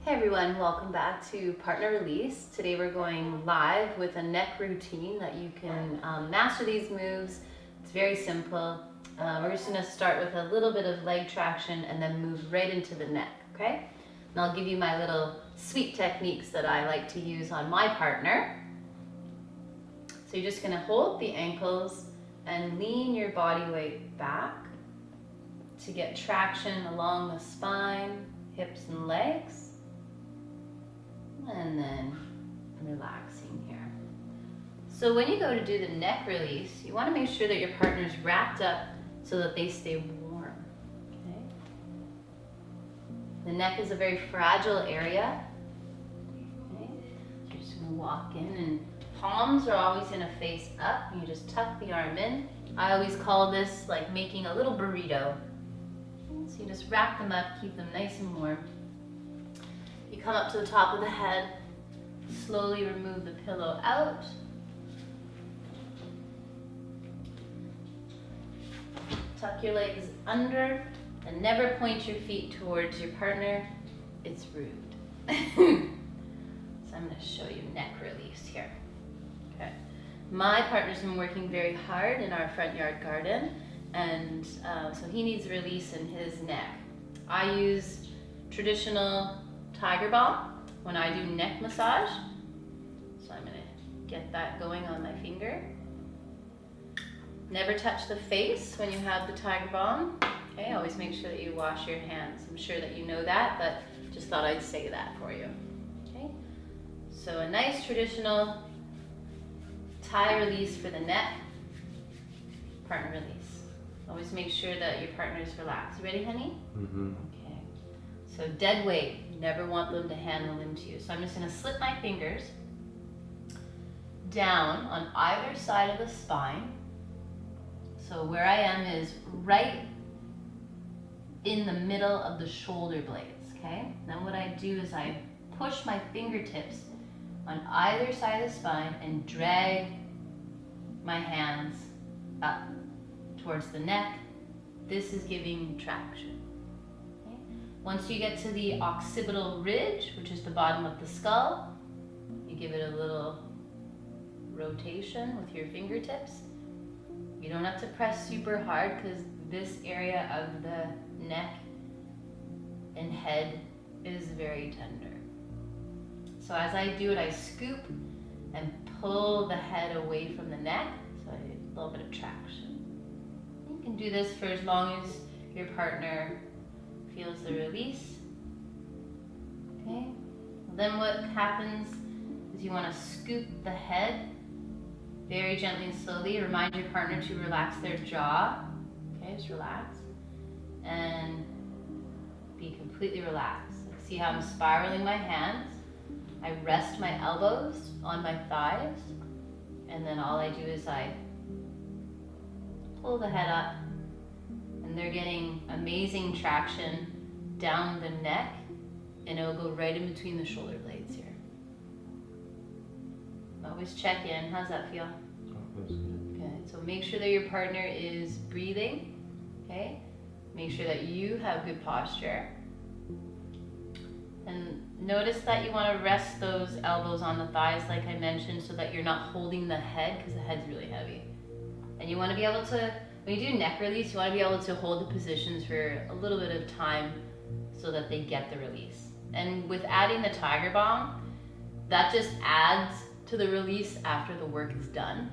Hey everyone, welcome back to Partner Release. Today we're going live with a neck routine that you can master these moves. It's very simple. We're just going to start with a little bit of leg traction and then move right into the neck, okay? And I'll give you my little sweet techniques that I like to use on my partner. So you're just going to hold the ankles and lean your body weight back to get traction along the spine, hips and legs. And then relaxing here. So when you go to do the neck release, you want to make sure that your partner's wrapped up so that they stay warm. Okay? The neck is a very fragile area. Okay? So you're just going to walk in, and palms are always going to face up. And you just tuck the arm in. I always call this like making a little burrito. Okay? So you just wrap them up, keep them nice and warm. You come up to the top of the head, slowly remove the pillow out. Tuck your legs under and never point your feet towards your partner. It's rude. So I'm going to show you neck release here. Okay. My partner's been working very hard in our front yard garden, and so he needs release in his neck. I use traditional Tiger Balm when I do neck massage. So I'm going to get that going on my finger. Never touch the face when you have the Tiger Balm. Okay, always make sure that you wash your hands. I'm sure that you know that, but just thought I'd say that for you. Okay, so a nice traditional tie release for the neck, partner release. Always make sure that your partner is relaxed. You ready, honey? Mm-hmm. Okay. So dead weight, you never want them to handle into you. So I'm just going to slip my fingers down on either side of the spine. So where I am is right in the middle of the shoulder blades, okay? Then what I do is I push my fingertips on either side of the spine and drag my hands up towards the neck. This is giving traction. Once you get to the occipital ridge, which is the bottom of the skull, you give it a little rotation with your fingertips. You don't have to press super hard because this area of the neck and head is very tender. So as I do it, I scoop and pull the head away from the neck, so I get a little bit of traction. You can do this for as long as your partner feels the release. Okay. Then what happens is you want to scoop the head very gently and slowly. Remind your partner to relax their jaw. Okay, just relax and be completely relaxed. See how I'm spiraling my hands? I rest my elbows on my thighs, and then all I do is I pull the head up. And they're getting amazing traction down the neck, and it'll go right in between the shoulder blades here. Always check in. How's that feel? Oh, that's good. Okay, so make sure that your partner is breathing. Okay, make sure that you have good posture. And notice that you want to rest those elbows on the thighs, like I mentioned, so that you're not holding the head, because the head's really heavy. And you want to be able to, when you do neck release, you want to be able to hold the positions for a little bit of time so that they get the release. And with adding the Tiger Balm, that just adds to the release after the work is done.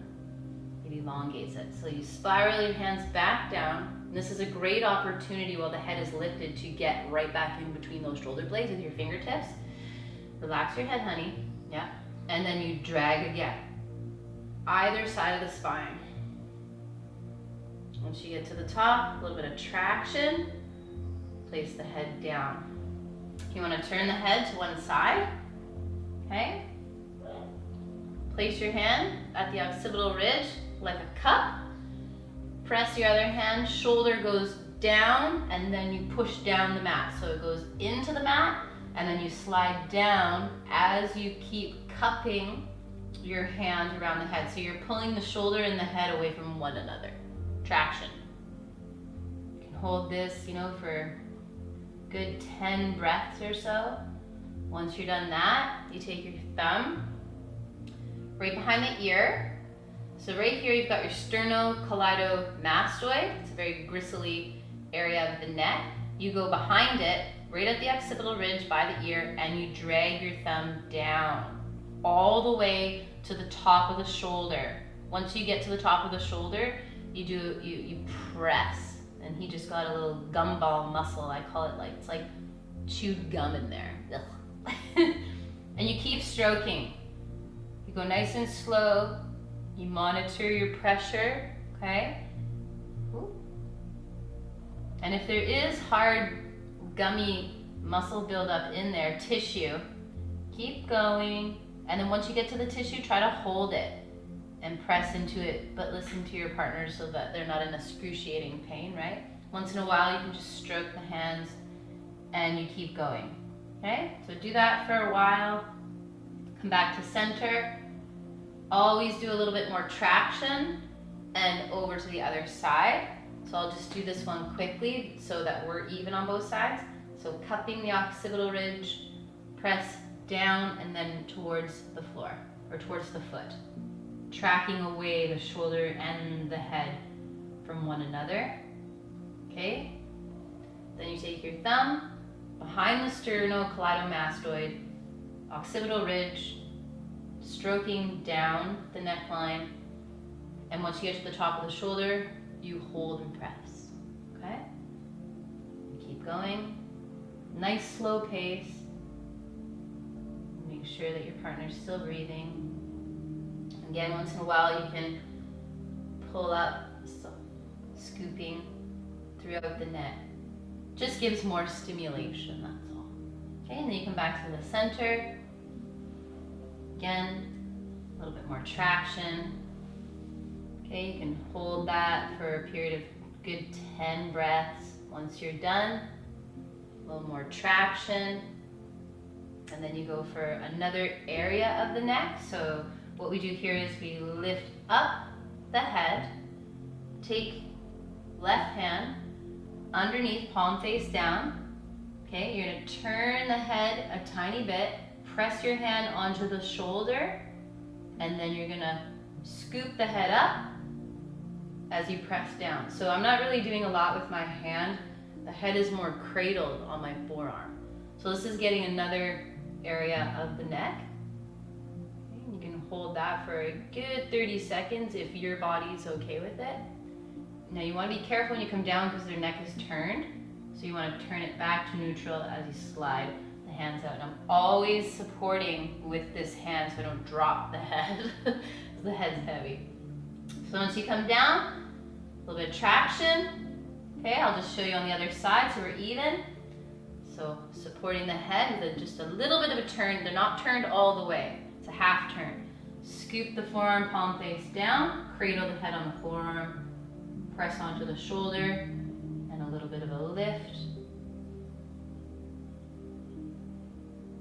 It elongates it. So you spiral your hands back down. And this is a great opportunity while the head is lifted to get right back in between those shoulder blades with your fingertips. Relax your head, honey. Yeah. And then you drag again. Either side of the spine. Once you get to the top, a little bit of traction, place the head down. You want to turn the head to one side, okay? Place your hand at the occipital ridge like a cup. Press your other hand, shoulder goes down, and then you push down the mat. So it goes into the mat, and then you slide down as you keep cupping your hand around the head. So you're pulling the shoulder and the head away from one another. Traction. You can hold this, for good 10 breaths or so. Once you're done that, you take your thumb right behind the ear. So right here you've got your sternocleidomastoid. It's a very gristly area of the neck. You go behind it, right at the occipital ridge by the ear, and you drag your thumb down all the way to the top of the shoulder. Once you get to the top of the shoulder, you press, and he just got a little gumball muscle. I call it, like, it's like chewed gum in there. And you keep stroking. You go nice and slow. You monitor your pressure, okay? Ooh. And if there is hard, gummy muscle buildup in there, tissue, keep going. And then once you get to the tissue, try to hold it and press into it, but listen to your partner so that they're not in excruciating pain, right? Once in a while, you can just stroke the hands and you keep going, okay? So do that for a while. Come back to center. Always do a little bit more traction and over to the other side. So I'll just do this one quickly so that we're even on both sides. So cupping the occipital ridge, press down and then towards the floor or towards the foot. Tracking away the shoulder and the head from one another. Okay? Then you take your thumb behind the sternocleidomastoid, occipital ridge, stroking down the neckline, and once you get to the top of the shoulder, you hold and press. Okay? Keep going. Nice slow pace. Make sure that your partner's still breathing. Again, once in a while you can pull up, scooping throughout the neck. Just gives more stimulation, that's all. Okay, and then you come back to the center. Again, a little bit more traction. Okay, you can hold that for a period of good 10 breaths. Once you're done, a little more traction. And then you go for another area of the neck. So what we do here is we lift up the head, take left hand underneath, palm face down. Okay, you're gonna turn the head a tiny bit, press your hand onto the shoulder, and then you're gonna scoop the head up as you press down. So I'm not really doing a lot with my hand. The head is more cradled on my forearm. So this is getting another area of the neck. Okay, you can hold that for a good 30 seconds if your body's okay with it. Now you want to be careful when you come down because their neck is turned. So you want to turn it back to neutral as you slide the hands out. And I'm always supporting with this hand so I don't drop the head. The head's heavy. So once you come down, a little bit of traction. Okay, I'll just show you on the other side so we're even. So supporting the head with just a little bit of a turn. They're not turned all the way. It's a half turn. Scoop the forearm, palm face down. Cradle the head on the forearm. Press onto the shoulder. And a little bit of a lift.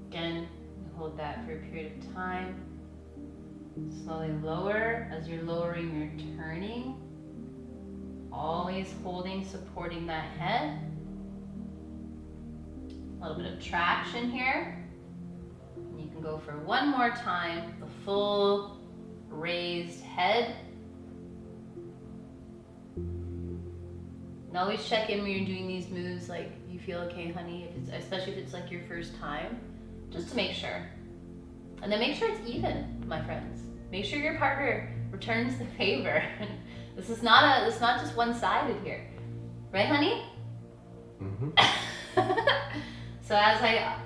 Again, you hold that for a period of time. Slowly lower as you're lowering, you're turning. Always holding, supporting that head. A little bit of traction here. And you can go for one more time, the full raised head. And always check in when you're doing these moves, like, you feel okay, honey, if it's, especially if it's like your first time, just to make sure. And then make sure it's even, my friends. Make sure your partner returns the favor. This is not just one-sided here. Right, honey? Mm-hmm. So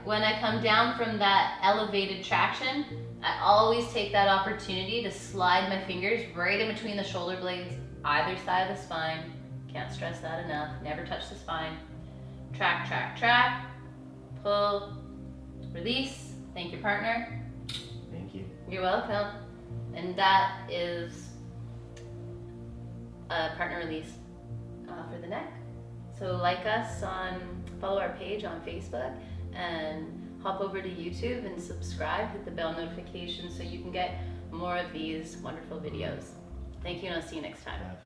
when I come down from that elevated traction, I always take that opportunity to slide my fingers right in between the shoulder blades, either side of the spine. Can't stress that enough. Never touch the spine. Track, track, track. Pull, release. Thank your partner. Thank you. You're welcome. And that is a partner release for the neck. So like us follow our page on Facebook and hop over to YouTube and subscribe, hit the bell notification so you can get more of these wonderful videos. Thank you and I'll see you next time.